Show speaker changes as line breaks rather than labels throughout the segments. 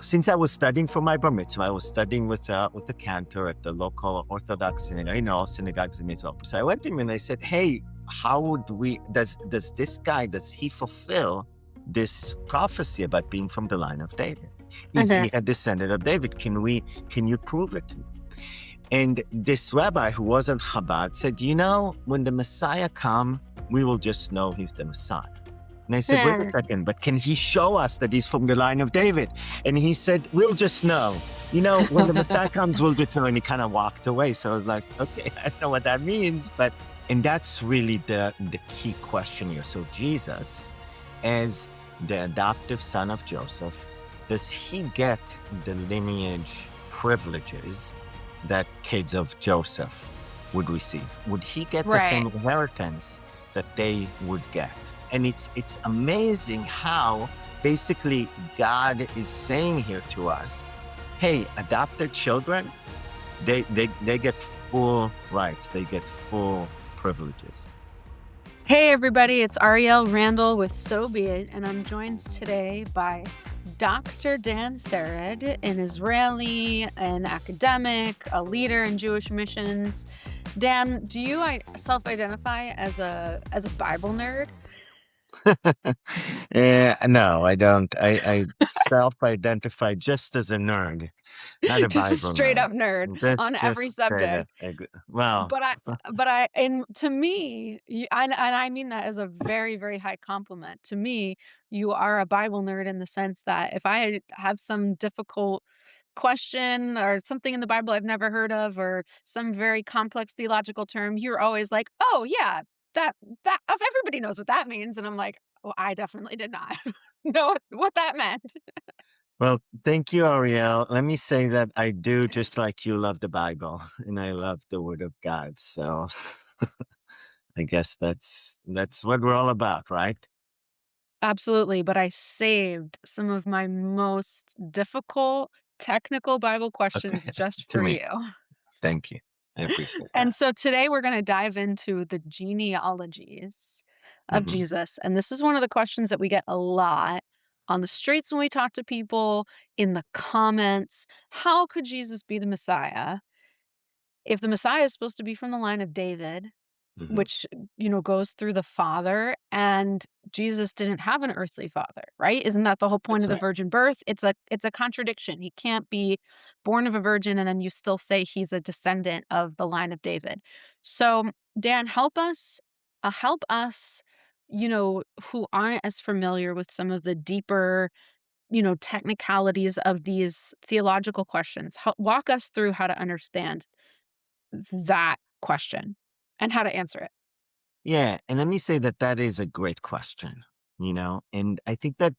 since I was studying for my bar mitzvah, I was studying with a cantor at the local Orthodox synagogue, all synagogues in Israel. So I went to him and I said, "Hey, how would does this guy, does he fulfill this prophecy about being from the line of David? Is he a descendant of David? Can you prove it to me?" And this rabbi who wasn't Chabad said, when the Messiah comes, we will just know he's the Messiah. And I said, wait a second, but can he show us that he's from the line of David? And he said, we'll just know. When the Messiah comes, we'll just know. And he kind of walked away. So I was like, okay, I don't know what that means. And that's really the key question here. So Jesus, as the adoptive son of Joseph, does he get the lineage privileges that kids of Joseph would receive? Would he get the same inheritance that they would get? And it's amazing how basically God is saying here to us, hey, adopted children, they get full rights, they get full privileges.
Hey everybody, it's Ariel Randall with So Be It, and I'm joined today by Dr. Dan Sered, an Israeli, an academic, a leader in Jewish missions. Dan, do you self-identify as a Bible nerd?
No, I don't. I self-identify just as a nerd, not a
Just a
Bible
straight
nerd.
up nerd
That's
on
just
every
straight up.
subject.
Well,
And to me, and I mean that as a very, very high compliment. To me, you are a Bible nerd in the sense that if I have some difficult question or something in the Bible I've never heard of, or some very complex theological term, you're always like, oh yeah, that if everybody knows what that means. And I'm like, well, I definitely did not know what that meant.
well, thank you, Ariel. Let me say that I do, just like you, love the Bible, and I love the Word of God. So I guess that's what we're all about, right?
Absolutely, but I saved some of my most difficult technical Bible questions
Okay,
just
to
for
me.
you.
Thank you. I appreciate
And
that.
so today we're going to dive into the genealogies of
Hmm.
Jesus. And this is one of the questions that we get a lot on the streets when we talk to people, in the comments. How could Jesus be the Messiah? If the Messiah is supposed to be from the line of David,
Hmm.
which, goes through the father, and Jesus didn't have an earthly father, right? Isn't that the whole point
That's
of the
right.
virgin birth? It's a contradiction. He can't be born of a virgin and then you still say he's a descendant of the line of David. So, Dan, help us, who aren't as familiar with some of the deeper, technicalities of these theological questions. Walk us through how to understand that question and how to answer it.
Yeah, and let me say that is a great question, and I think that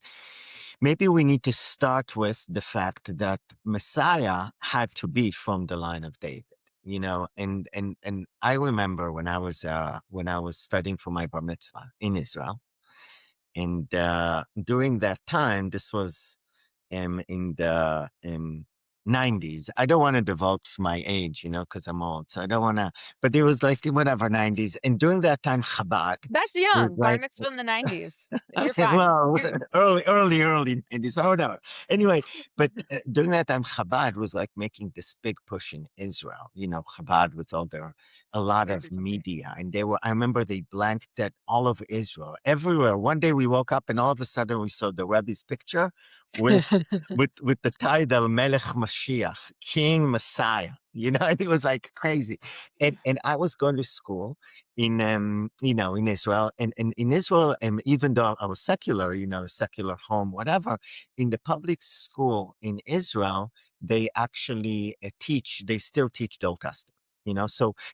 maybe we need to start with the fact that Messiah had to be from the line of David, and I remember when I was studying for my bar mitzvah in Israel, and during that time, this was in the 90s. I don't want to divulge my age, because I'm old. So I don't want to, but it was like whatever 90s. And during that time, Chabad
That's
was
young. Bar
like,
mitzvah in the 90s. You're
okay,
fine.
well, early 90s, or whatever. Anyway, but during that time, Chabad was like making this big push in Israel. Chabad with a lot of media, and I remember they blanked all over Israel, everywhere. One day we woke up, and all of a sudden we saw the Rebbe's picture with with the title Melech Mashiach, King Messiah. And it was like crazy. And I was going to school in Israel, and in Israel, and even though I was secular, secular home, whatever, in the public school in Israel, they actually they still teach the Old Testament.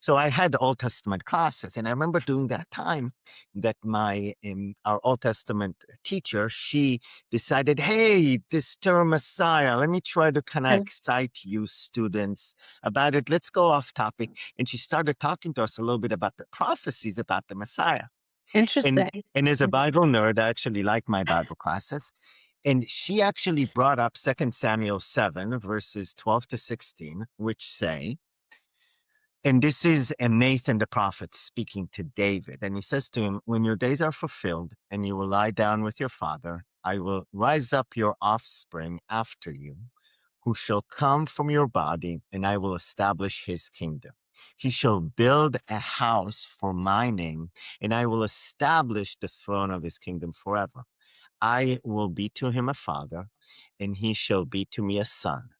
So I had Old Testament classes, and I remember during that time that our Old Testament teacher, she decided, hey, this term Messiah, let me try to kind of excite you students about it. Let's go off topic. And she started talking to us a little bit about the prophecies about the Messiah. And,
Interesting.
and as a Bible nerd, I actually like my Bible classes. And she actually brought up 2 Samuel 7, verses 12 to 16, which say, And this is Nathan the prophet speaking to David. And he says to him, when your days are fulfilled and you will lie down with your father, I will rise up your offspring after you, who shall come from your body, and I will establish his kingdom. He shall build a house for my name, and I will establish the throne of his kingdom forever. I will be to him a father, and he shall be to me a son.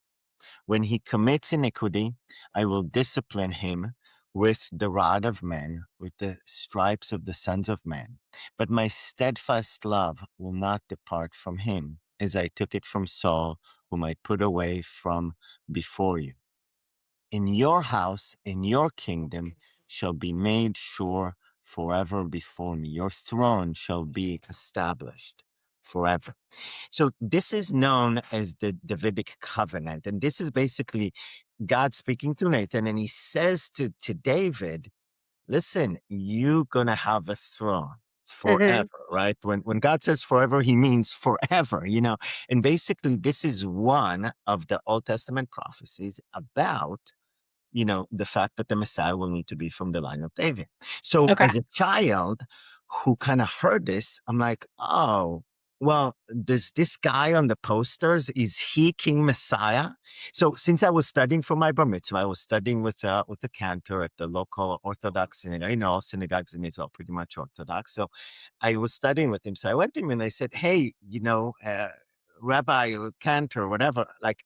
When he commits iniquity, I will discipline him with the rod of men, with the stripes of the sons of men. But my steadfast love will not depart from him, as I took it from Saul, whom I put away from before you. In your house, in your kingdom, shall be made sure forever before me. Your throne shall be established forever. So this is known as the Davidic covenant. And this is basically God speaking through Nathan. And he says to David, listen, you're going to have a throne
Mhm.
forever, right? When God says forever, he means forever, And basically, this is one of the Old Testament prophecies about the fact that the Messiah will need to be from the line of David. So
Okay.
as a child who kind of heard this, I'm like, oh, well, does this guy on the posters, is he King Messiah? So since I was studying for my bar mitzvah, I was studying with a cantor at the local Orthodox synagogue. All synagogues in Israel pretty much Orthodox. So I was studying with him. So I went to him and I said, hey, Rabbi or cantor, whatever, like,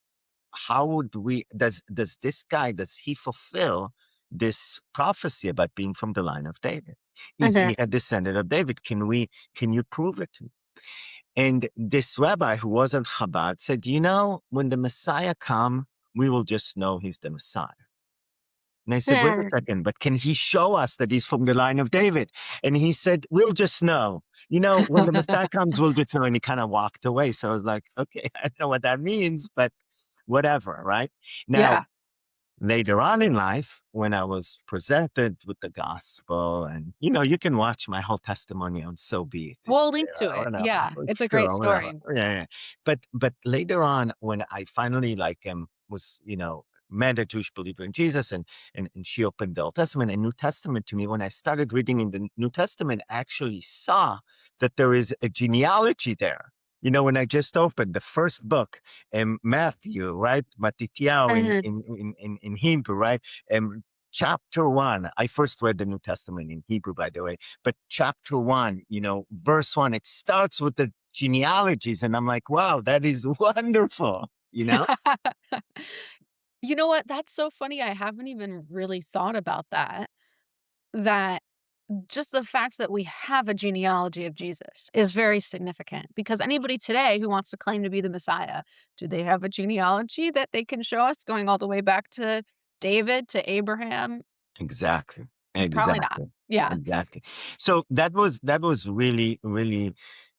how would we does this guy, does he fulfill this prophecy about being from the line of David? Is
Mhm.
he a descendant of David? Can you prove it to me? And this rabbi who wasn't Chabad said, when the Messiah come, we will just know he's the Messiah. And I said, wait a
Hmm.
second, but can he show us that he's from the line of David? And he said, we'll just know. When the Messiah comes, we'll just know. And he kind of walked away. So I was like, okay, I don't know what that means, but whatever, right? Now,
Yeah.
later on in life, when I was presented with the gospel, and you can watch my whole testimony on So Be It.
We'll
It's
link
there,
to
or
it.
whatever.
Yeah. It's a great
Sure, whatever.
story.
Yeah, yeah. But later on, when I finally was met a Jewish believer in Jesus, and she opened the Old Testament and New Testament to me, when I started reading in the New Testament, I actually saw that there is a genealogy there. When I just opened the first book, Matthew, right? Matityahu
Mhm.
in Hebrew, right? Chapter 1. I first read the New Testament in Hebrew, by the way, but chapter 1, verse 1, it starts with the genealogies. And I'm like, wow, that is wonderful,
You know what? That's so funny. I haven't even really thought about that. That just the fact that we have a genealogy of Jesus is very significant because anybody today who wants to claim to be the Messiah, do they have a genealogy that they can show us going all the way back to David, to Abraham?
Exactly.
Probably not.
Exactly.
Yeah.
Exactly. So that was really, really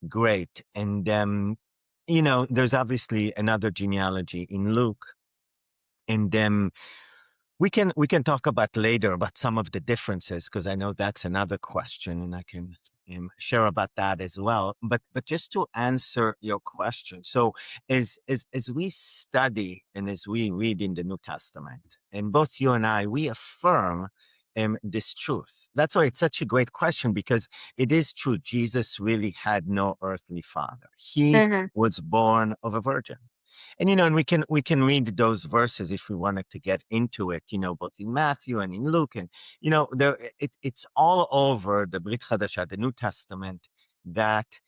great. And there's obviously another genealogy in Luke. And we can talk about later about some of the differences, because I know that's another question, and I can share about that as well. But just to answer your question, so as we study and as we read in the New Testament, and both you and I, we affirm this truth. That's why it's such a great question, because it is true. Jesus really had no earthly father. He
Mhm.
was born of a virgin. And we can read those verses if we wanted to get into it, both in Matthew and in Luke, and it's all over the Brit Hadashah, the New Testament, that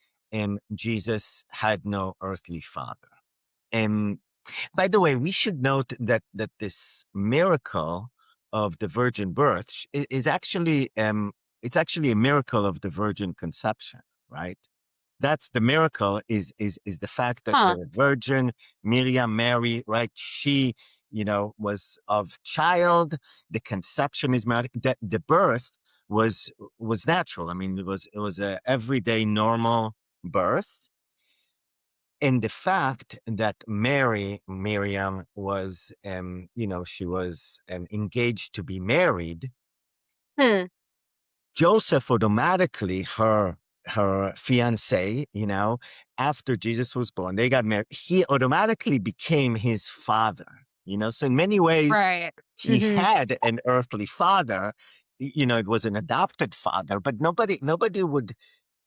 Jesus had no earthly father. And by the way, we should note that this miracle of the virgin birth is actually it's actually a miracle of the virgin conception, right? That's the miracle, is the fact that
Huh.
the virgin Miriam Mary, right? She, was of child. The conception is the birth was natural. I mean, it was a everyday normal birth. And the fact that Miriam was, she was engaged to be married,
Hmm.
Joseph automatically, her fiance, after Jesus was born, they got married. He automatically became his father. So in many ways,
Right.
he
Mhm.
had an earthly father. It was an adopted father, but nobody would,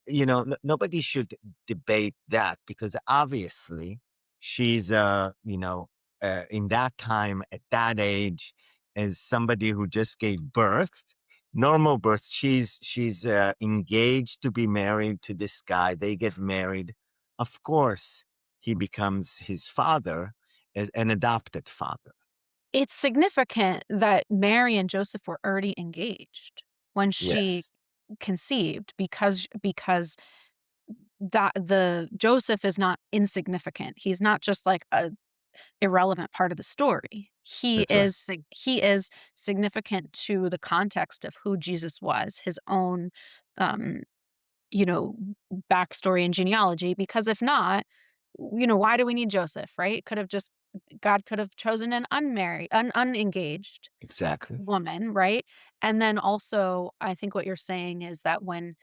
nobody should debate that, because obviously she's, in that time, at that age, as somebody who just gave birth, normal birth, she's engaged to be married to this guy. They get married. Of course, he becomes his father, as an adopted father.
It's significant that Mary and Joseph were already engaged when she
Yes,
conceived because that the Joseph is not insignificant. He's not just like a irrelevant part of the story.
that's right.
He is significant to the context of who Jesus was, his own um, you know, backstory and genealogy, because if not, why do we need Joseph, right? Could have just God could have chosen an unengaged
Exactly.
woman, right? And then also, I think what you're saying is that when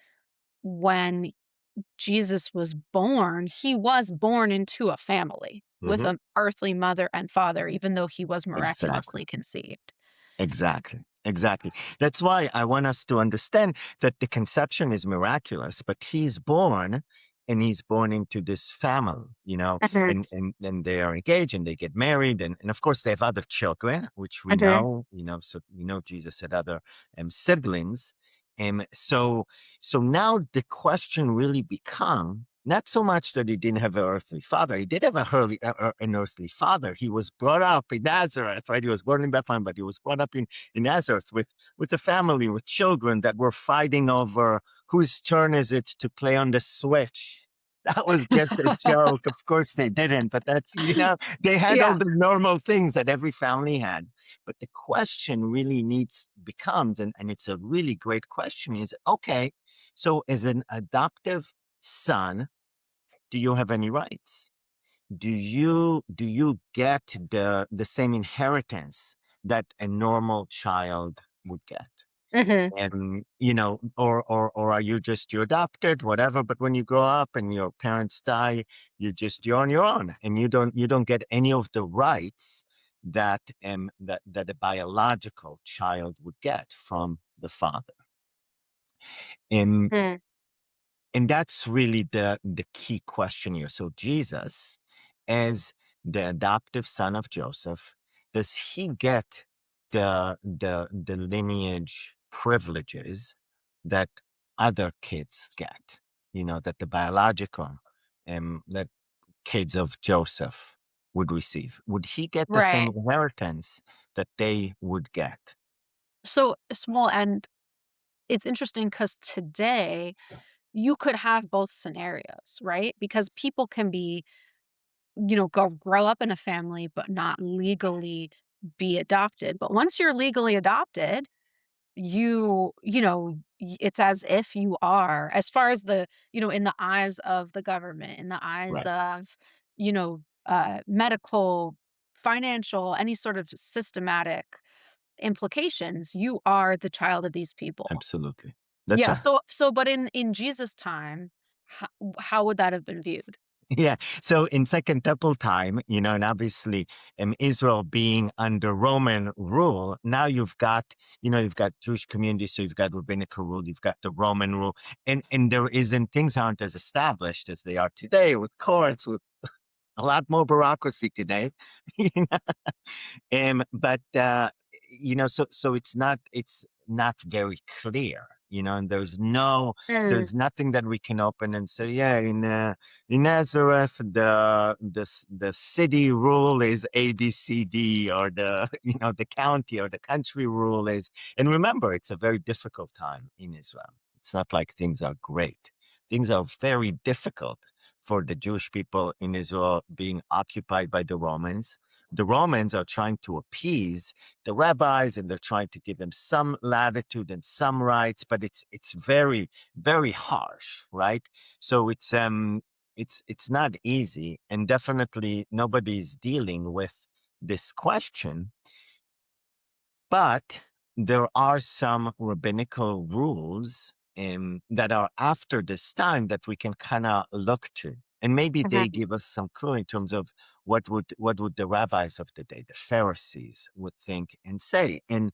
Jesus was born, he was born into a family with
Hmm.
an earthly mother and father, even though he was
Exactly.
miraculously conceived.
Exactly. Exactly. That's why I want us to understand that the conception is miraculous, but he's born into this family,
Mhm,
and they are engaged and they get married. And of course they have other children, which we
mhm,
know, so we know Jesus had other siblings. So now the question really become not so much that he didn't have an earthly father. He did have an earthly father. He was brought up in Nazareth, right? He was born in Bethlehem, but he was brought up in Nazareth with a family, with children that were fighting over whose turn is it to play on the Switch. That was just a joke. Of course they didn't, but they had all
yeah.
the normal things that every family had. But the question really becomes, and it's a really great question, is okay, so as an adoptive son, do you have any rights? Do you get the same inheritance that a normal child would get?
Mhm,
And or are you just, you adopted, whatever, but when you grow up and your parents die, you're on your own, and you don't get any of the rights that a biological child would get from the father.
mhm,
And that's really the key question here. So Jesus, as the adoptive son of Joseph, does he get the lineage privileges that other kids get? That the biological that kids of Joseph would receive. Would he get the same
right.
inheritance that they would get?
So small, and it's interesting because today you could have both scenarios, right? Because people can be, grow up in a family, but not legally be adopted. But once you're legally adopted, it's as if you are, as far as in the eyes of the government, in the eyes
Right.
of, medical, financial, any sort of systematic implications, you are the child of these people.
Absolutely. That's
Yeah,
right.
but in Jesus' time, ho how would that have been viewed?
Yeah. So in Second Temple time, and obviously, Israel being under Roman rule, now you've got Jewish communities, so you've got rabbinical rule, you've got the Roman rule, and there isn't things aren't as established as they are today, with courts, with a lot more bureaucracy today. you know? But so it's not very clear, and
Mm,
there's nothing that we can open and say, yeah, in Nazareth, the city rule is A, B, C, D, or the county or the country rule is. And remember, it's a very difficult time in Israel. It's not like things are great. Things are very difficult for the Jewish people in Israel, being occupied by the Romans. The Romans are trying to appease the rabbis, and they're trying to give them some latitude and some rights, but it's very, very harsh, right? So it's not easy, and definitely nobody's dealing with this question. But there are some rabbinical rules that are after this time that we can kind of look to. And maybe they
Mhm.
give us some clue in terms of what would the rabbis of the day, the Pharisees, would think and say. And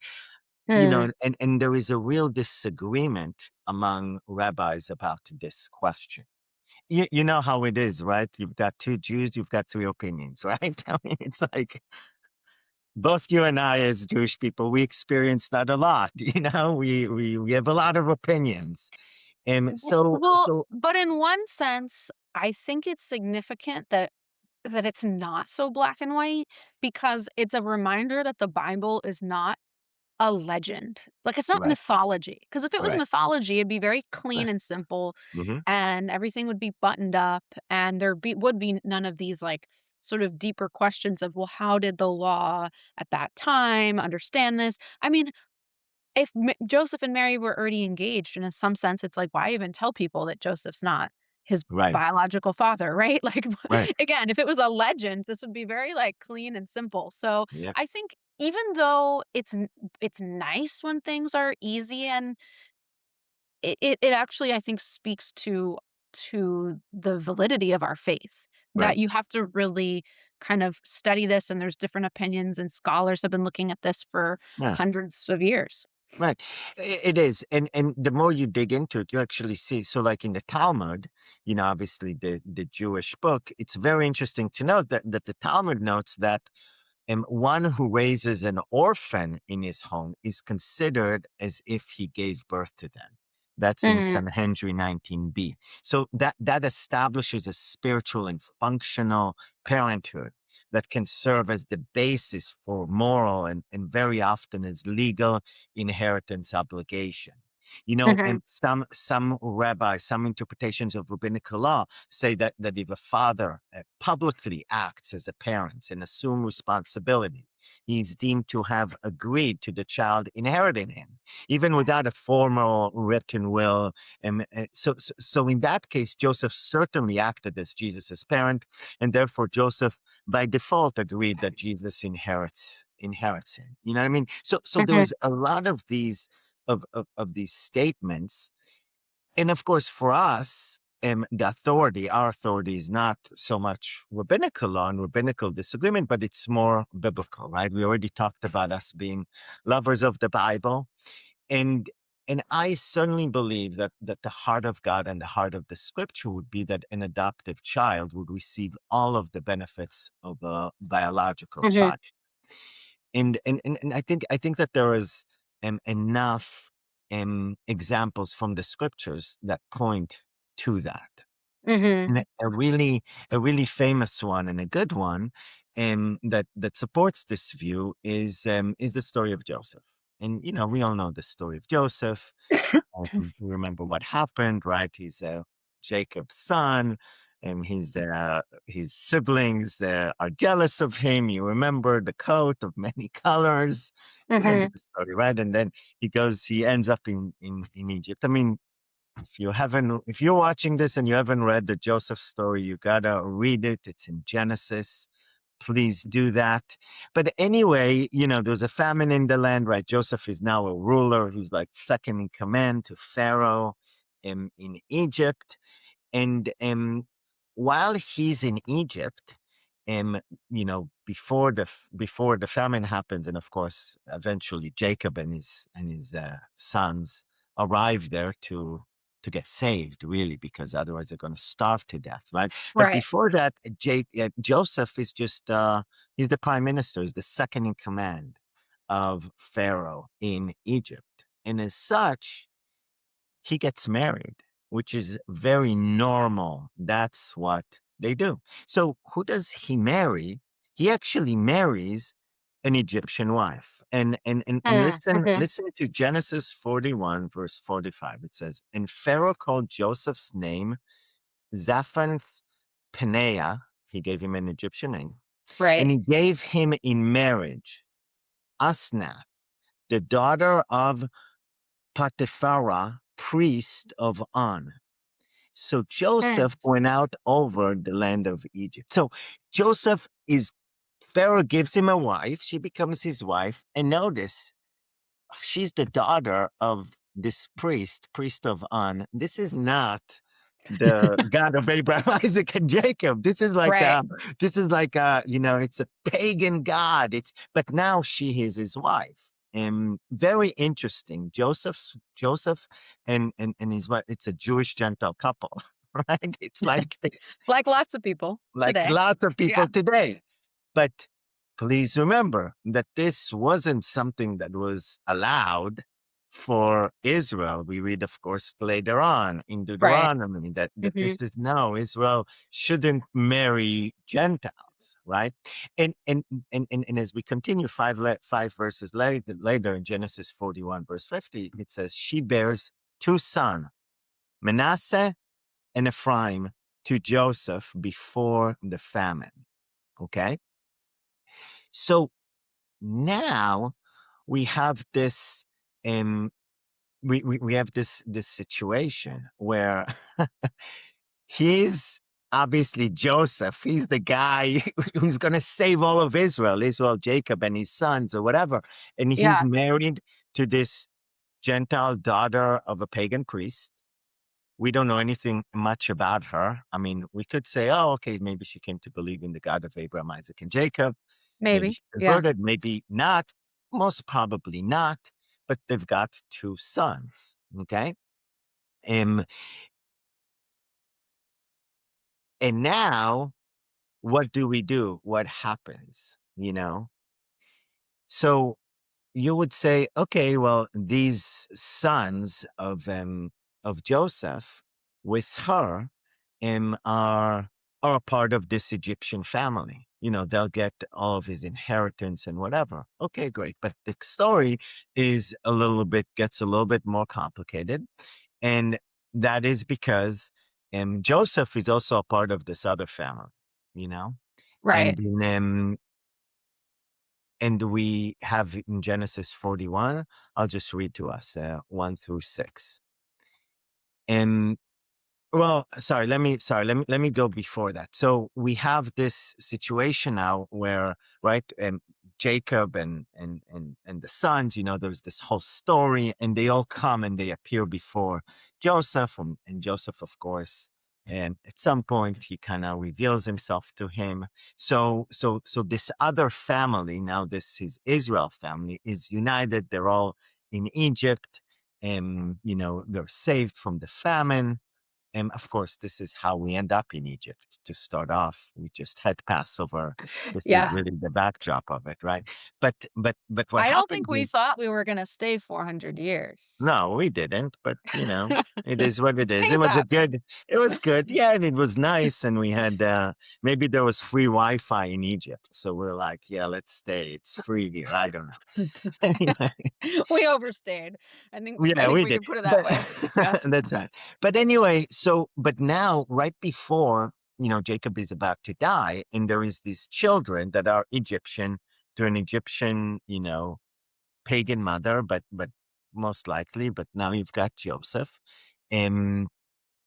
Mm.
and there is a real disagreement among rabbis about this question. You know how it is, right? You've got two Jews, you've got three opinions, right? I mean, it's like both you and I, as Jewish people, we experience that a lot. We have a lot of opinions, and so
But in one sense, I think it's significant that it's not so black and white because it's a reminder that the Bible is not a legend. Like, it's not
right,
mythology. Because if it was
right,
mythology, it'd be very clean
right.
and simple,
Hmm.
and everything would be buttoned up, and would be none of these, like, sort of deeper questions of, "Well, how did the law at that time understand this?" I mean, if Joseph and Mary were already engaged, and in some sense, it's like, why even tell people that Joseph's not his
Right,
biological father, right? Like,
right.
again, if it was a legend, this would be very, like, clean and simple. So,
Yeah,
I think even though it's nice when things are easy, and it actually, I think, speaks to the validity of our faith, that
right.
you have to really kind of study this, and there's different opinions, and scholars have been looking at this for
Yeah.
hundreds of years.
Right. It is. And the more you dig into it, you actually see. So like in the Talmud, obviously the Jewish book, it's very interesting to note that the Talmud notes that one who raises an orphan in his home is considered as if he gave birth to them. That's in
Mhm,
Sanhedrin 19b. So that establishes a spiritual and functional parenthood that can serve as the basis for moral and very often as legal inheritance obligation.
mhm,
And some rabbis, some interpretations of rabbinical law say that if a father publicly acts as a parent and assume responsibility, he's deemed to have agreed to the child inheriting him, even without a formal written will. And so in that case, Joseph certainly acted as Jesus' parent, and therefore Joseph by default agreed that Jesus inherits him. You know what I mean? So there
mhm,
is a lot of these of these statements, and of course, for us, our authority is not so much rabbinical law and rabbinical disagreement, but it's more biblical, right? We already talked about us being lovers of the Bible. And and I certainly believe that the heart of God and the heart of the scripture would be that an adoptive child would receive all of the benefits of a biological
mhm,
child. And I think that there is enough examples from the scriptures that point to that.
mhm,
And a really famous one and a good one that supports this view is the story of Joseph. And we all know the story of Joseph. We remember what happened, right? He's Jacob's son, and his siblings are jealous of him. You remember the coat of many colors. You remember
mhm.
the story, right? And then he ends up in Egypt. I mean, if you're watching this and you haven't read the Joseph story, you gotta read it. It's in Genesis. Please do that. But anyway, there's a famine in the land, right? Joseph is now a ruler. He's like second in command to Pharaoh in Egypt. And while he's in Egypt, before the famine happens, and of course, eventually Jacob and his sons arrive there to get saved, really, because otherwise they're going to starve to death, right? But
Right.
before that, Joseph is just he's the prime minister, he's the second in command of Pharaoh in Egypt, and as such he gets married, which is very normal. That's what they do. So who does he marry? He actually marries an Egyptian wife. And
Mm,
listen,
mhm,
listen to Genesis 41, verse 45. It says, and Pharaoh called Joseph's name Zaphanth Paneah. He gave him an Egyptian name.
right.
And he gave him in marriage Asnath, the daughter of Potiphera, priest of On. So
Mm,
Joseph went out over the land of Egypt. So Joseph is, Pharaoh gives him a wife. She becomes his wife. And notice, she's the daughter of this priest of On. This is not the God of Abraham, Isaac, and Jacob.
Right.
It's a pagan God. But now she is his wife. And very interesting. Joseph and his wife, it's a Jewish Gentile couple, right? It's
Like lots of people
like
today.
lots of
Yeah.
people today. But please remember that this wasn't something that was allowed for Israel. We read, of course, later on in
Right.
Deuteronomy that
Mhm.
this is no, Israel shouldn't marry Gentiles, right? And as we continue five verses later in Genesis 41, verse 50, it says, she bears two sons, Manasseh and Ephraim, to Joseph before the famine. Okay. So now we have this we have this situation where he's obviously Joseph. He's the guy who's going to save all of Israel, Jacob and his sons or whatever. And he's
Yeah.
married to this Gentile daughter of a pagan priest. We don't know anything much about her. I mean, we could say, oh, okay, maybe she came to believe in the God of Abraham, Isaac, and Jacob. Maybe
Maybe.
she
Yeah.
converted, maybe not, most probably not, but they've got two sons. Okay. Um, and now what do we do? What happens? So you would say, okay, well, these sons of Joseph with her are a part of this Egyptian family. They'll get all of his inheritance and whatever. Okay, great. But the story gets a little bit more complicated. And that is because Joseph is also a part of this other family, you know?
Right.
And we have in Genesis 41, I'll just read to us 1 through 6. And well, let me go before that. So we have this situation now where, right, Jacob and the sons, there's this whole story, and they all come and they appear before Joseph, and Joseph, of course, and at some point he kind of reveals himself to him. So this other family, now this his Israel family, is united. They're all in Egypt, and they're saved from the famine. And of course, this is how we end up in Egypt to start off. We just had Passover. This is
Yeah.
really the backdrop of it, right? But what
I don't
happens
think we
is,
thought we were gonna stay 400 years.
no, we didn't. But it is what it is.
Things happen.
It was good. Yeah, and it was nice. And we had maybe there was free Wi-Fi in Egypt, so we're like, yeah, let's stay. It's free here. I don't know. Anyway,
We overstayed. I
yeah,
think
we
we
did.
could put it that
But
way. Yeah.
that's right. But anyway, but now, right before, Jacob is about to die, and there is these children that are Egyptian to an Egyptian, pagan mother, but most likely, but now you've got Joseph. And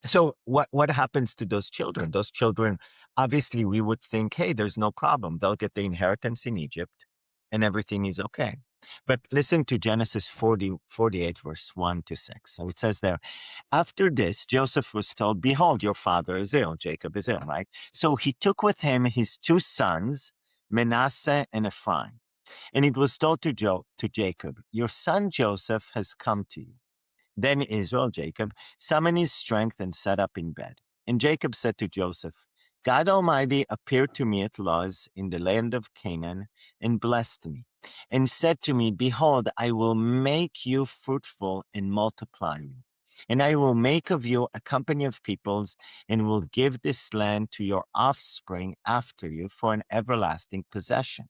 so what happens to those children? Those children, obviously, we would think, hey, there's no problem. They'll get the inheritance in Egypt and everything is okay. But listen to Genesis 48, verse 1-6. So it says there, after this, Joseph was told, behold, your father is ill. Jacob is ill, right? So he took with him his two sons, Manasseh and Ephraim. And it was told to Jacob, your son Joseph has come to you. Then Israel, Jacob, summoned his strength and sat up in bed. And Jacob said to Joseph, God Almighty appeared to me at Luz in the land of Canaan and blessed me, and said to me, behold, I will make you fruitful and multiply you. And I will make of you a company of peoples, and will give this land to your offspring after you for an everlasting possession.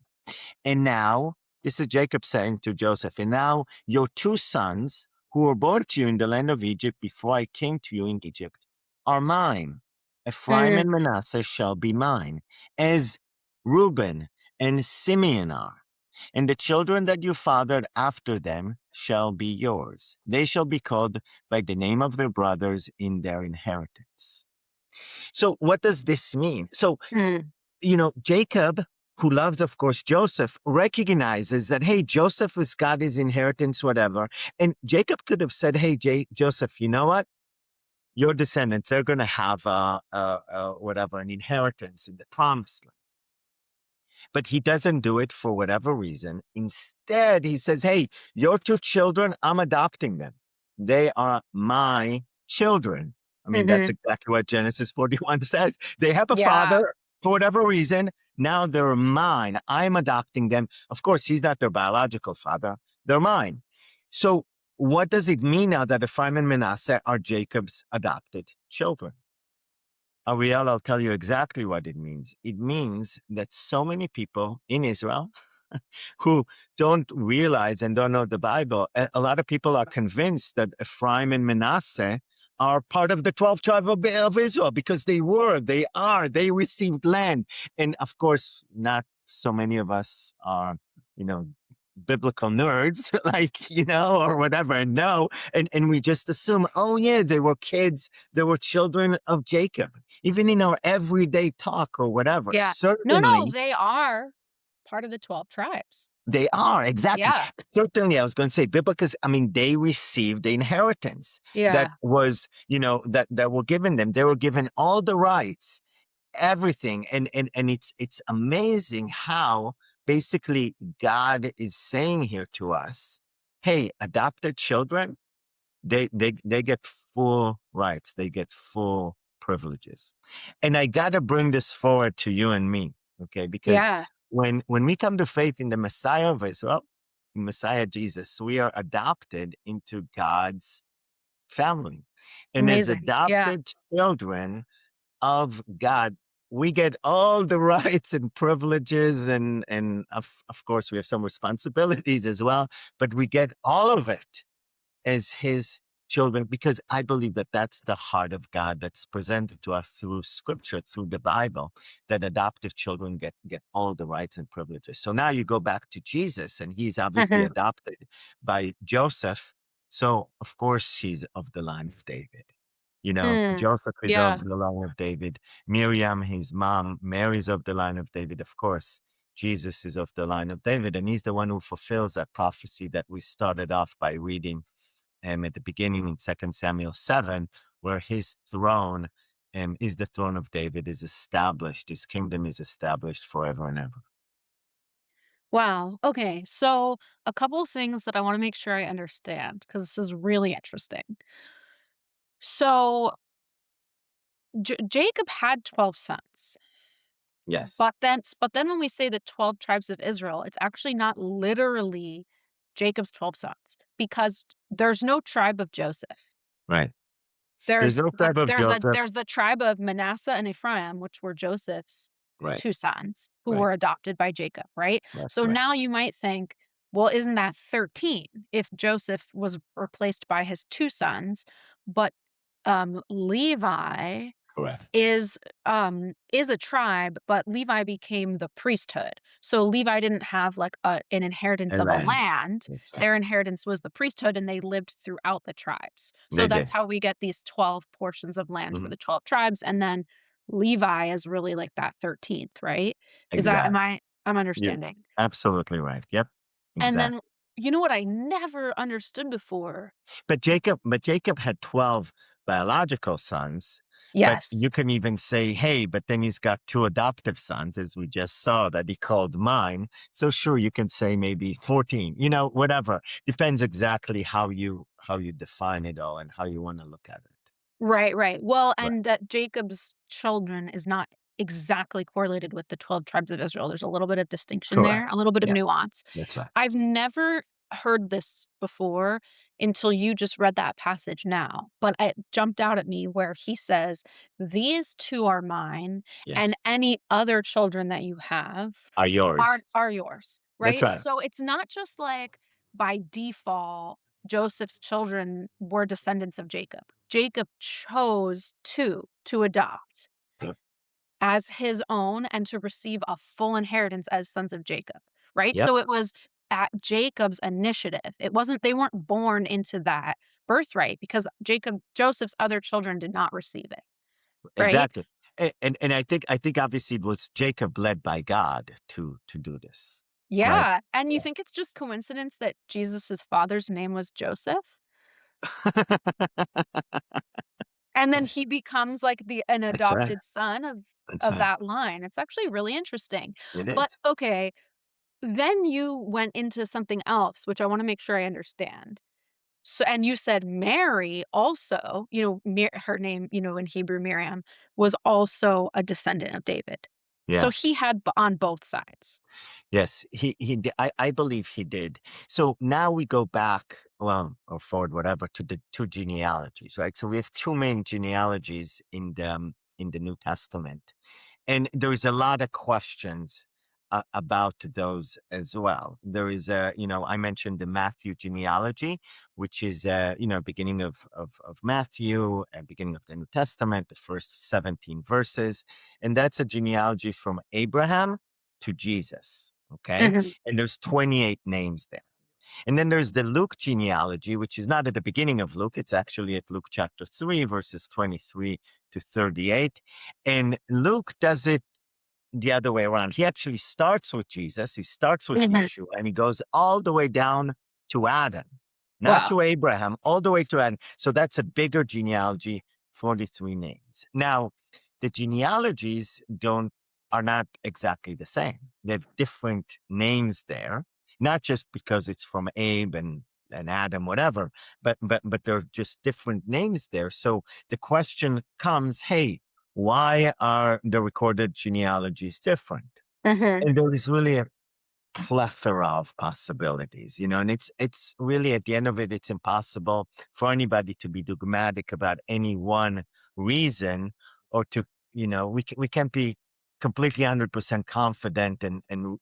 And now, this is Jacob saying to Joseph, and now your two sons, who were born to you in the land of Egypt before I came to you in Egypt, are mine. Ephraim
Mm.
and Manasseh shall be mine, as Reuben and Simeon are. And the children that you fathered after them shall be yours. They shall be called by the name of their brothers in their inheritance. So, what does this mean? So,
Mm.
Jacob, who loves, of course, Joseph, recognizes that, hey, Joseph has got his inheritance, whatever. And Jacob could have said, hey, Joseph, you know what? your descendants are going to have whatever, an inheritance in the promised land. But he doesn't do it for whatever reason. Instead, he says, hey, your two children, I'm adopting them. They are my children. I mean, that's
Mhm.
exactly what Genesis 41 says. They have a
Yeah.
father for whatever reason. Now they're mine. I'm adopting them. Of course, he's not their biological father. They're mine. So what does it mean now that Ephraim and Manasseh are Jacob's adopted children? Ariel, I'll tell you exactly what it means. It means that so many people in Israel who don't realize and don't know the Bible, a lot of people are convinced that Ephraim and Manasseh are part of the 12 tribes of Israel because they received land. And of course, not so many of us are, you know, biblical nerds, like, or whatever, and know, and we just assume, oh yeah, they were kids, they were children of Jacob. Even in our everyday talk or whatever,
Yeah. No,
certainly
they are part of the 12 tribes.
they are, exactly.
Yeah.
Certainly, I was going to say because I mean they received the inheritance that
Yeah.
was, that were given them. They were given all the rights, everything, and it's amazing how basically God is saying here to us, hey, adopted children, they get full rights, they get full privileges. And I gotta bring this forward to you and me, okay? Because
Yeah.
when we come to faith in the Messiah of Israel, Messiah Jesus, we are adopted into God's family. And as
Amazing. Yeah.
adopted children of God, we get all the rights and privileges, and of course we have some responsibilities as well, but we get all of it as his children, because I believe that that's the heart of God that's presented to us through scripture, through the Bible, that adoptive children get all the rights and privileges. So now you go back to Jesus, and he's obviously
Mhm.
adopted by Joseph. So of course he's of the line of David.
Mm.
Joseph is
Yeah.
of the line of David. Miriam, his mom, Mary's of the line of David, of course. Jesus is of the line of David, and he's the one who fulfills that prophecy that we started off by reading at the beginning in 2 Samuel 7, where his throne is the throne of David, is established. His kingdom is established forever and ever.
Wow. Okay. So, a couple of things that I want to make sure I understand because this is really interesting. So, Jacob had 12 sons.
Yes,
But then when we say the 12 tribes of Israel, it's actually not literally Jacob's 12 sons because there's no tribe of Joseph.
right. There's
There's
no
the
tribe of
there's a
Joseph.
there's the tribe of Manasseh and Ephraim, which were Joseph's
Right,
2 sons who
right.
were adopted by Jacob, right?
That's
So
correct.
now you might think, well, isn't that 13 if Joseph was replaced by his 2 sons? But Levi
Correct.
is a tribe, but Levi became the priesthood. So Levi didn't have like an inheritance
And
of a
land.
land.
That's right.
Their inheritance was the priesthood and they lived throughout the tribes. So
They
that's
did.
how we get these 12 portions of land for
Mhm.
the 12 tribes and then Levi is really like that 13th, right? Is that am
Exactly.
I'm
You're
understanding.
absolutely right. Yep.
And
Exactly.
then you know what I never understood before?
But Jacob had 12 biological sons, but
Yes.
you can even say, hey, but then he's got two adoptive sons, as we just saw, that he called mine. So sure, you can say maybe 14, whatever. Depends exactly how you define it all and how you want to look at it.
Right, right. Well,
Right.
and that Jacob's children is not exactly correlated with the 12 tribes of Israel. There's a little bit of distinction there,
Correct.
a little bit of
Yeah,
nuance.
that's right.
I've never heard this before until you just read that passage now, but it jumped out at me where he says, "These two are mine, and
Yes.
any other children that you have
Are yours.
are yours."
That's
Right?
right.
So it's not just like by default Joseph's children were descendants of Jacob. Jacob chose to adopt
Yep.
as his own and to receive a full inheritance as sons of Jacob, right?
Yep.
So it was at Jacob's initiative. It wasn't they weren't born into that birthright because Joseph's other children did not receive it, right?
Exactly. And I think obviously it was Jacob led by God to do this. Right?
Yeah, and you think it's just coincidence that Jesus's father's name was Joseph? And then he becomes like an
That's right.
adopted son
That's
of
right.
that line. It's actually really interesting.
It
But
is.
okay, then you went into something else, which I wanna make sure I understand. So and you said Mary also, her name, in Hebrew, Miriam, was also a descendant of David. So
Yeah.
he had on both sides.
Yes, I believe he did. So now we go back, well, or forward, whatever, to the two genealogies, right? So we have two main genealogies in the New Testament, and there's a lot of questions about those as well. There is I mentioned the Matthew genealogy, which is beginning of Matthew, and beginning of the New Testament, the first 17 verses, and that's a genealogy from Abraham to Jesus. Okay.
Mhm.
And there's 28 names there. And then there's the Luke genealogy, which is not at the beginning of Luke. It's actually at Luke chapter 3, verses 23 to 38. And Luke does it the other way around. He actually starts with Jesus, he starts with
Mhm.
Yeshua, and he goes all the way down to Adam, not
Wow.
to Abraham, all the way to Adam. So that's a bigger genealogy, 43 names. Now, the genealogies don't are not exactly the same. They have different names there, not just because it's from Abe and Adam, whatever, but they're just different names there. So the question comes, hey, why are the recorded genealogies different?
Mhm.
And there is really a plethora of possibilities, and it's really at the end of it, it's impossible for anybody to be dogmatic about any one reason, or to, we can't be completely 100% confident and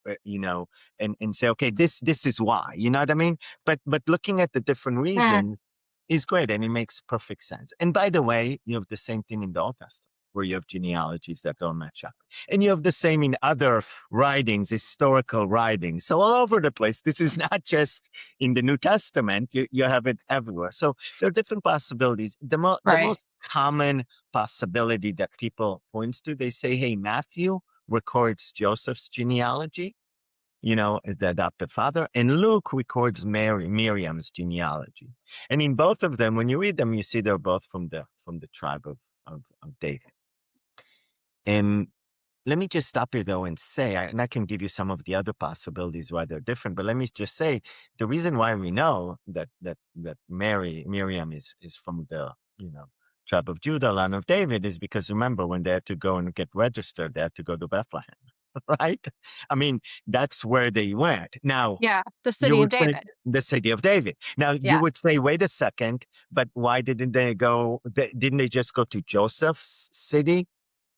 say, okay, this is why, you know what I mean? But looking at the different
Mhm.
reasons is great, and it makes perfect sense. And by the way, you have the same thing in the Old Testament, where you have genealogies that don't match up, and you have the same in other writings, historical writings. So all over the place. This is not just in the New Testament. You have it everywhere. So there are different possibilities. The
Right.
most common possibility that people points to, they say, hey, Matthew records Joseph's genealogy, as the adopted father, and Luke records Miriam's genealogy. And in both of them, when you read them, you see they're both from the tribe of David. And let me just stop here, though, and say, and I can give you some of the other possibilities why they're different. But let me just say, the reason why we know that Miriam is from the tribe of Judah, line of David, is because, remember, when they had to go and get registered, they had to go to Bethlehem, right? I mean, that's where they went. Now,
Yeah, the
you
city of
would say
David.
the city of David. Now, you
Yeah.
would say, wait a second, but why didn't they go? Didn't they just go to Joseph's city?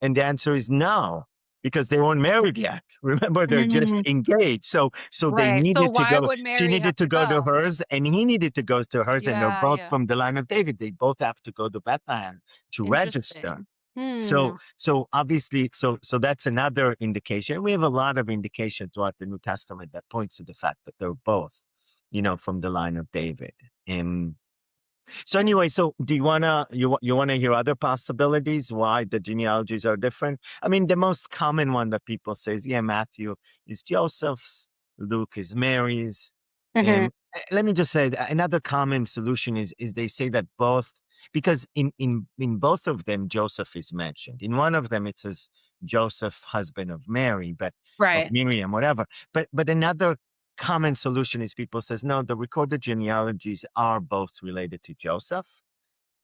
And the answer is no, because they weren't married yet. Remember, they're just
Mhm.
engaged. So they
Right. So
needed to
why
go.
would
She
Mary
needed
have
to
to
go to
go?
hers, and he needed to go to hers, and they're
Yeah,
both
yeah.
from the line of David. They both have to go to Bethlehem to register.
Interesting. Hmm.
So obviously, so that's another indication. We have a lot of indication throughout the New Testament that points to the fact that they're both, from the line of David. And so anyway, so do you wanna hear other possibilities why the genealogies are different? I mean, the most common one that people say is, yeah, Matthew is Joseph's, Luke is Mary's.
Mhm.
Let me just say that another common solution is they say that both, because in both of them Joseph is mentioned. In one of them it says Joseph, husband of Mary, but of
Right.
Miriam, whatever. But another common solution is people says, no, the recorded genealogies are both related to Joseph.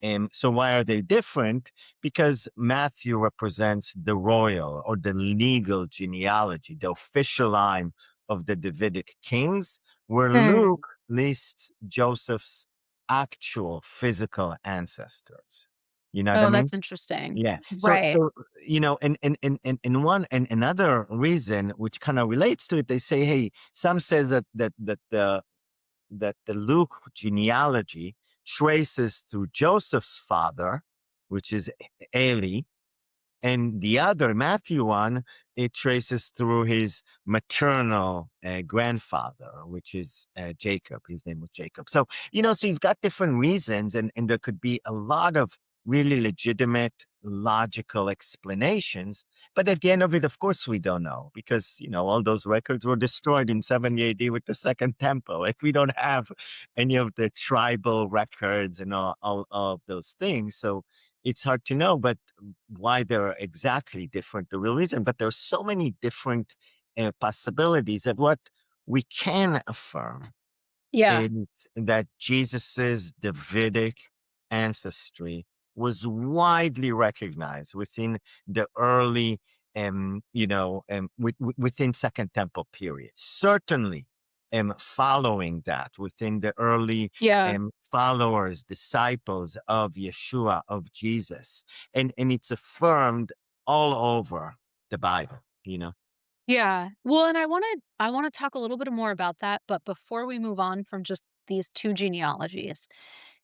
And so why are they different? Because Matthew represents the royal or the legal genealogy, the official line of the Davidic kings, where
Hmm.
Luke lists Joseph's actual physical ancestors. You know what I
Oh,
mean?
that's interesting.
Yeah. So
Right.
so and another reason which kind of relates to it, they say, hey, some says that the Luke genealogy traces through Joseph's father, which is Eli, and the other, Matthew one, it traces through his maternal grandfather, which is Jacob. His name was Jacob. So you've got different reasons, and there could be a lot of really legitimate, logical explanations. But at the end of it, of course, we don't know, because, all those records were destroyed in 70 AD with the Second Temple. Like, we don't have any of the tribal records and all of those things. So it's hard to know, but why they're exactly different, the real reason. But there's so many different possibilities that what we can affirm
Yeah.
is that Jesus's Davidic ancestry was widely recognized within the early, within Second Temple period. Certainly, following that within the early
Yeah.
followers, disciples of Yeshua, of Jesus, and it's affirmed all over the Bible.
Yeah. Well, and I wanna talk a little bit more about that, but before we move on from just these 2 genealogies,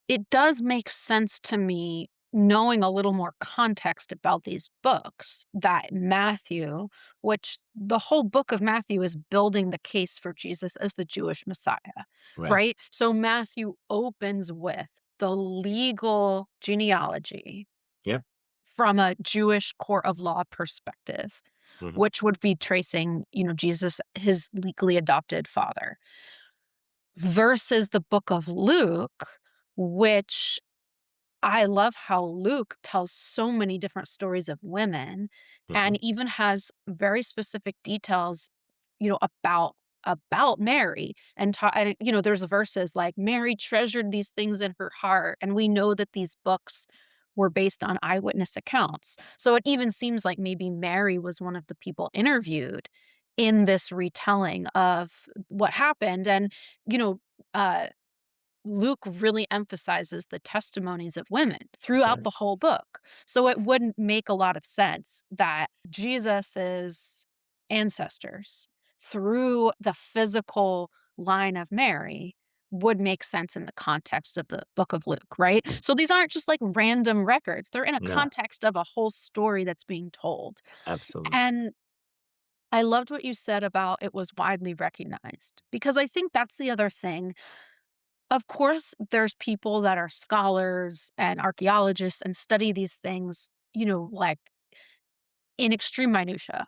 it does make sense to me, knowing a little more context about these books, that Matthew, which the whole book of Matthew is building the case for Jesus as the Jewish Messiah,
Right.
right? So Matthew opens with the legal genealogy
Yep.
from a Jewish court of law perspective,
Hmm.
which would be tracing, Jesus, his legally adopted father, versus the book of Luke, which I love how Luke tells so many different stories of women
Hmm.
and even has very specific details, about Mary and there's verses like Mary treasured these things in her heart, and we know that these books were based on eyewitness accounts. So it even seems like maybe Mary was one of the people interviewed in this retelling of what happened. And you know uh Luke really emphasizes the testimonies of women
That's
throughout
right.
the whole book. So it wouldn't make a lot of sense that Jesus's ancestors through the physical line of Mary would make sense in the context of the book of Luke, right? So these aren't just like random records. They're in a
No,
context of a whole story that's being told.
absolutely.
And I loved what you said about it was widely recognized because I think that's the other thing. Of course, there's people that are scholars and archaeologists and study these things, like in extreme minutia,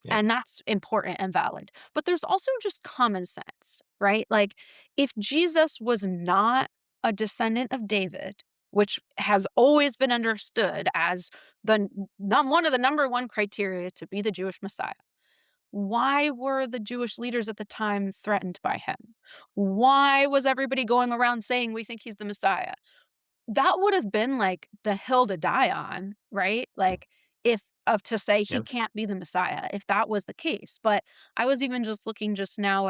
Yep.
and that's important and valid. But there's also just common sense, right? Like if Jesus was not a descendant of David, which has always been understood as one of the number one criteria to be the Jewish Messiah, why were the Jewish leaders at the time threatened by him? Why was everybody going around saying, "We think he's the Messiah"? That would have been like the hill to die on, right? Like, if of to say he
Yep.
can't be the Messiah, if that was the case. But I was even just looking just now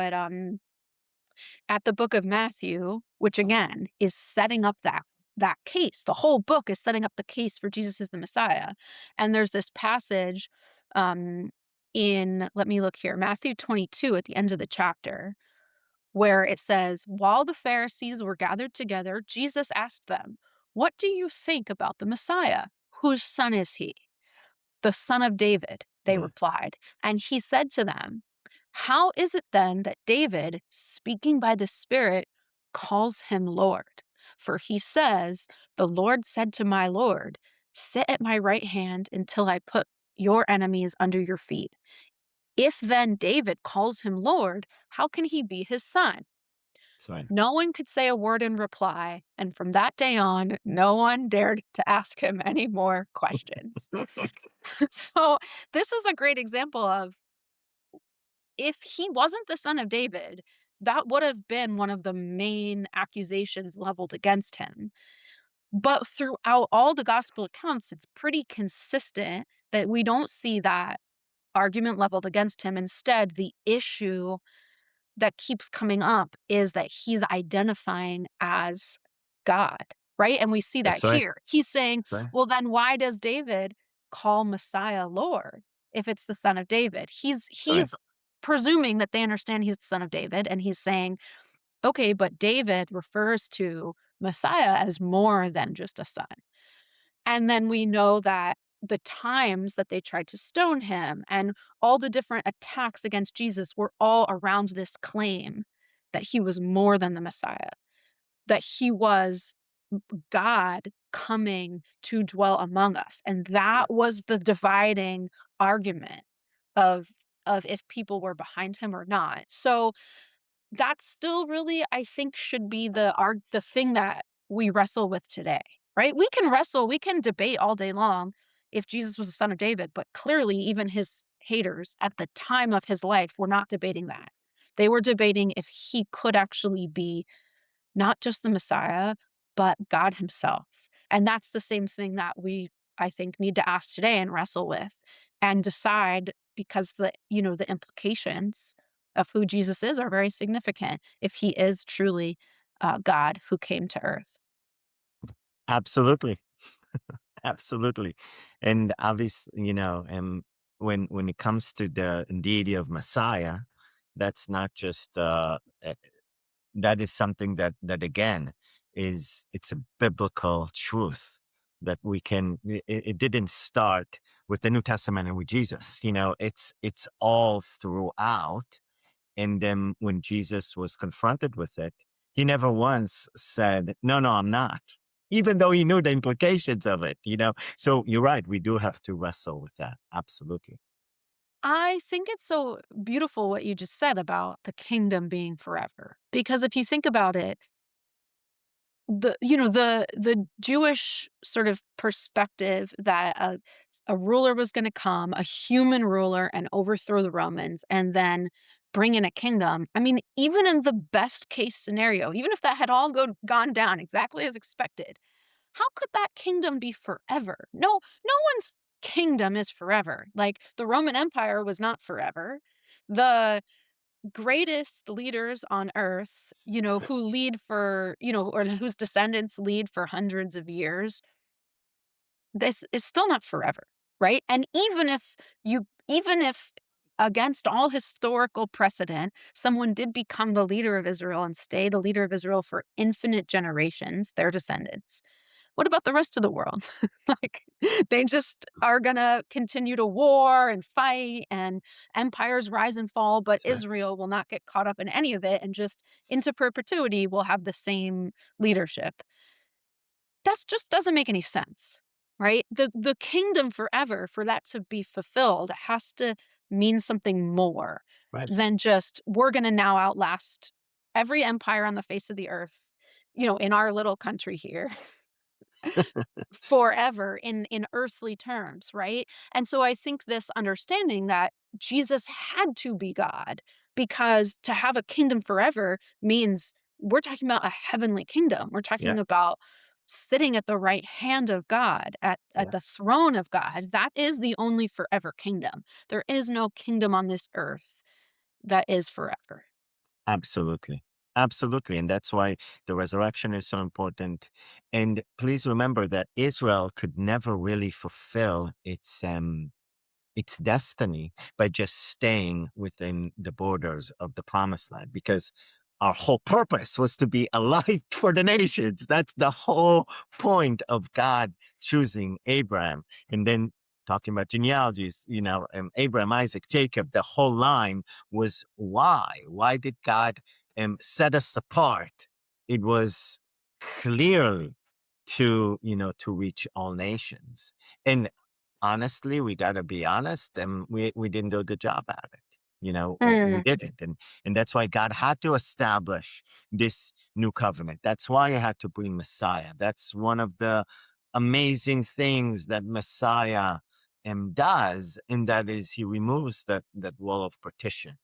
at the book of Matthew, which again is setting up that case. The whole book is setting up the case for Jesus as the Messiah. And there's this passage um in let me look here, Matthew 22 at the end of the chapter, where it says, "While the Pharisees were gathered together, Jesus asked them, 'What do you think about the Messiah? Whose son is he?' 'The son of David,' they
Mm.
replied. And he said to them, 'How is it then that David, speaking by the Spirit, calls him Lord? For he says, the Lord said to my Lord, sit at my right hand until I put your enemies under your feet. If then David calls him Lord, how can he be his son?'
That's right.
No one could say a word in reply, and from that day on, no one dared to ask him any more questions." So, this is a great example of if he wasn't the son of David, that would have been one of the main accusations leveled against him. But throughout all the gospel accounts, it's pretty consistent that we don't see that argument leveled against him. Instead, the issue that keeps coming up is that he's identifying as God, right? And we see that
That's right.
here. He's saying,
That's right.
well, then why does David call Messiah Lord if it's the son of David? He's
That's right.
he's presuming that they understand he's the son of David, and he's saying, okay, but David refers to Messiah as more than just a son. And then we know that the times that they tried to stone him and all the different attacks against Jesus were all around this claim that he was more than the Messiah, that he was God coming to dwell among us. And that was the dividing argument of if people were behind him or not. So that still really, I think, should be the thing that we wrestle with today. right? We can wrestle, we can debate all day long if Jesus was the son of David, but clearly even his haters at the time of his life were not debating that. They were debating if he could actually be not just the Messiah, but God himself. And that's the same thing that we, I think, need to ask today and wrestle with and decide, because the implications of who Jesus is are very significant if he is truly God who came to earth.
Absolutely. Absolutely. And obviously, when it comes to the deity of Messiah, that's not just that is something that again it's a biblical truth that we can it didn't start with the New Testament and with Jesus. It's all throughout. And then when Jesus was confronted with it, he never once said, no, no, I'm not, even though he knew the implications of it. So you're right. We do have to wrestle with that. Absolutely.
I think it's so beautiful what you just said about the kingdom being forever. Because if you think about it, the Jewish sort of perspective that a ruler was going to come, a human ruler, and overthrow the Romans, and then bring in a kingdom. I mean, even in the best case scenario, even if that had all gone down exactly as expected, how could that kingdom be forever? No, no one's kingdom is forever. Like the Roman Empire was not forever. The greatest leaders on earth, who lead for, or whose descendants lead for hundreds of years, this is still not forever, right? And even if against all historical precedent, someone did become the leader of Israel and stay the leader of Israel for infinite generations, their descendants, what about the rest of the world? Like, they just are gonna continue to war and fight, and empires rise and fall, but
That's right.
Israel will not get caught up in any of it and just into perpetuity will have the same leadership. That just doesn't make any sense, right? The kingdom forever, for that to be fulfilled, has to mean something more
Right.
than just, "We're gonna now outlast every empire on the face of the earth," in our little country here. Forever in earthly terms, right? And so I think this understanding that Jesus had to be God, because to have a kingdom forever means we're talking about a heavenly kingdom. We're
Yeah.
talking about sitting at the right hand of God, at
Yeah.
the throne of God. That is the only forever kingdom. There is no kingdom on this earth that is forever.
Absolutely. Absolutely. And that's why the resurrection is so important. And please remember that Israel could never really fulfill its destiny by just staying within the borders of the promised land, because our whole purpose was to be a light for the nations. That's the whole point of God choosing Abraham. And then talking about genealogies, Abraham, Isaac, Jacob, the whole line was why did God set us apart? It was clearly to reach all nations. And honestly, we gotta be honest, and we didn't do a good job at it. We
Mm,
didn't, and that's why God had to establish this new covenant. That's why He had to bring Messiah. That's one of the amazing things that Messiah does, and that is He removes that wall of partition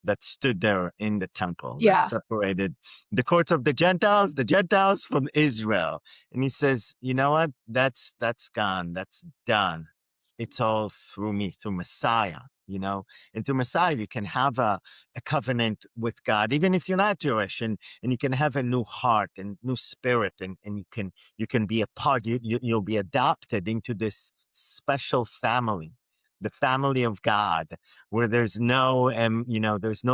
that stood there in the temple that
yeah,
separated the courts of the Gentiles from Israel. And he says, you know what? That's gone. That's done. It's all through me, through Messiah. And through Messiah, you can have a covenant with God, even if you're not Jewish, and you can have a new heart and new spirit, and you can be a part, you'll be adopted into this special family, the family of God, where there's no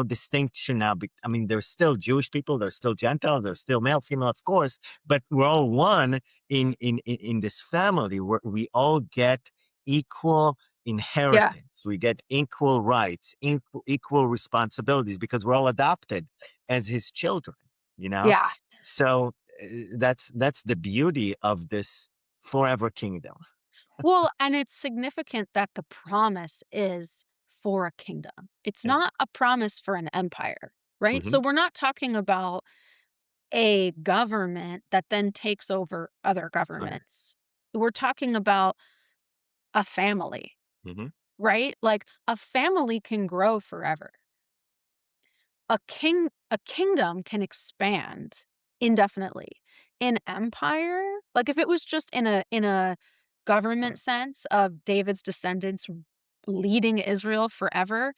distinction now. I mean, there's still Jewish people, there's still Gentiles, there's still male, female, of course, but we're all one in this family where we all get equal
yeah,
inheritance. We get equal rights, equal responsibilities, because we're all adopted as His children. You know,
yeah.
so that's the beauty of this forever kingdom.
Well, and it's significant that the promise is for a kingdom. It's
Yeah.
not a promise for an empire, right?
Hmm.
So we're not talking about a government that then takes over other
Right.
governments. We're talking about a family,
Hmm.
right? Like, a family can grow forever. A kingdom can expand indefinitely. An empire, like, if it was just in a government sense of David's descendants leading Israel forever,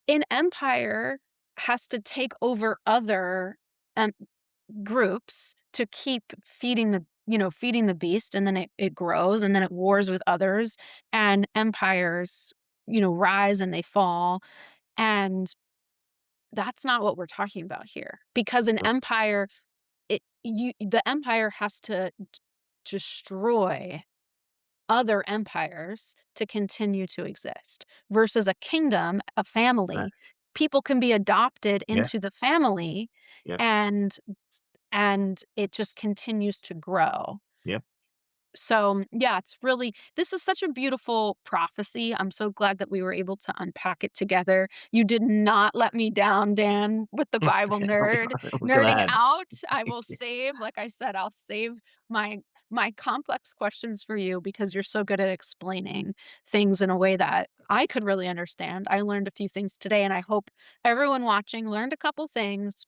an empire has to take over other, um, groups to keep feeding the beast, and then it grows, and then it wars with others, and empires, rise and they fall, and that's not what we're talking about here, because an empire, the empire has to destroy other empires to continue to exist, versus a kingdom, a
Right.
family. People can be adopted
Yeah.
into the family,
Yep.
and it just continues to grow.
Yep.
So, yeah, this is such a beautiful prophecy. I'm so glad that we were able to unpack it together. You did not let me down, Dan, with the Bible
I'm
nerding
glad.
out. I will save, like I said, I'll save my complex questions for you, because you're so good at explaining things in a way that I could really understand. I learned a few things today, and I hope everyone watching learned a couple things,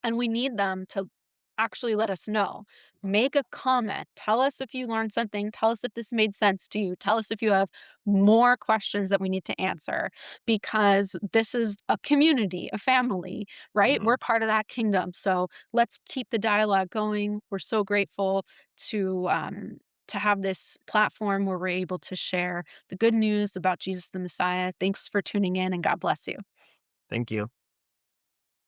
and we need them to actually let us know. Make a comment. Tell us if you learned something. Tell us if this made sense to you. Tell us if you have more questions that we need to answer, because this is a community, a family, right?
Hmm.
We're part of that kingdom. So let's keep the dialogue going. We're so grateful to have this platform where we're able to share the good news about Jesus the Messiah. Thanks for tuning in, and God bless you.
Thank you.